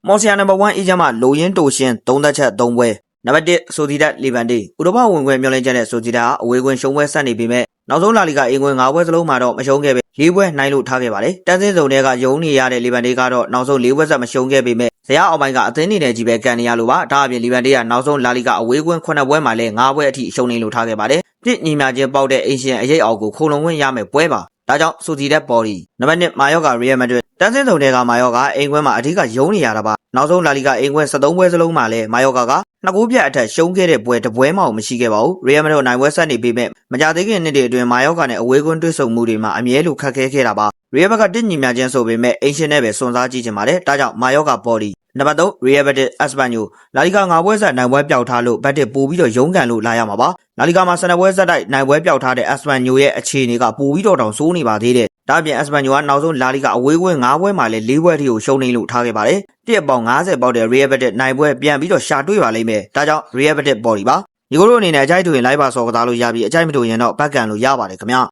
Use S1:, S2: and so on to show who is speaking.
S1: မော်ဆီယာနံပါတ်1အေဂျင့်မှလိုရင်းတိုရှင်3သက်ချက်3ပွဲနံပါတ်1ဆိုစီဒတ်လီဗန်တီဥရောပဝင်ခွင့်မျှော်လင့်ချက်နဲ့ဆိုစီဒတ်ဟာအဝေးခွင့်ရှုံးပွဲဆက်နေပေမဲ့နောက်ဆုံးလာလီဂါအင်ကွင်း9ပွဲစလုံးမှာတော့မရှုံးခဲ့ပဲ4ပွဲနိုင်လို့ထားခဲ့ပါတယ်တန်းစင်းစုံတွေကယုံနေရတဲ့လီဗန်တီကတော့နောက်ဆုံး4ပွဲဆက်မရှုံးခဲ့ပေမဲ့ဇယားအောင်ပိုင်းကအသင်းနေနဲ့ကြီးပဲကန်နေရလို့ပါဒါအပြင်လီဗန်တီကနောက်ဆုံးလာလီဂါအဝေးခွင့်9ပွဲမှာလည်း9ပွဲအထိရှုံးနေလို့ထားခဲ့ပါတယ်ပြစ်ညီမြချင်းပေါက်တဲ့အင်ရှင်အရေးအောက်ကိုခိုလုံဝင်ရမယ်ပွဲပါဒါကြောင့်ဆိုစီဒတ်ပေါ်ဒီနံပါတ်1မာယော့ကရီယယ်မက်ဒရစ်တန်းစင်းစုံတွေကမာယော့ကအင်ကွင်းမှာအဓိကယုံနေရတာပါနောက်ဆုံးလာလီဂါအင်ကွင်း73ပွဲစလုံးမှာလည်းမာယော့ကနှစ်ကိုးပြတ်အထက်ရှုံးခဲ့တဲ့ပွဲတစ်ပွဲမှမရှိခဲ့ပါဘူးရီယယ်မက်ဒရစ်နိုင်ပွဲဆက်နေပေမဲ့မကြသေးခင်နှစ်တွေအတွင်းမာယော့ကနဲ့အဝေးကွင်းတွေ့ဆုံမှုတွေမှာအမြဲလိုခက်ခဲခဲ့တာပါရီယယ်ဘက်ကတစ်ညီမြချင်းဆိုပေမဲ့အင်ရှင်နဲ့ပဲစွန့်စားကြည့်ချင်ပါတယ်ဒါကြောင့်မာယော့ကပေါ်ဒီနံပါတ်3ရီယယ်ဘက်တစ်အက်စပန်ညိုလာလီဂါ9ပွဲဆက်နိုင်ပွဲပျောက်ထားလို့ဘက်တစ်ပို့ပြီးတော့ရုန်းကန်လို့လာရမှာပါလာလီဂါမှာ12ပွဲဆက်တိုက်နိုင်ပွဲပျောက်ထားတဲ့အက်စပန်ညိုရဲ့အခြေအနေကပိုပြီးတော့တောင်ဆိုးနေပါသေးတယ်ဒါအပြင်အက်စပန်ညိုကနောက်ဆုံးလာလီဂါအဝေးကွင်း9ပွဲမှာလည်း4ပွဲအထိကိုရှုံးနေလို့ထားခဲ့ပါတယ်တစ်အပေါင်90ပေါက်တဲ့ရီယယ်ဘက်တစ်နိုင်ပွဲပြန်ပြီးတော့ရှာတွေ့ပါလိမ့်မယ်ဒါကြောင့်ရီယယ်ဘက်တစ်ပေါ်ဒီပါဒီကိုတို့အနေနဲ့အကြိုက်တူရင်လိုက်ပါစော်ကစားလို့ရပြီးအကြိုက်မတူရင်တော့ဘက်ကန်လို့ရပါတယ်ခင်ဗျာ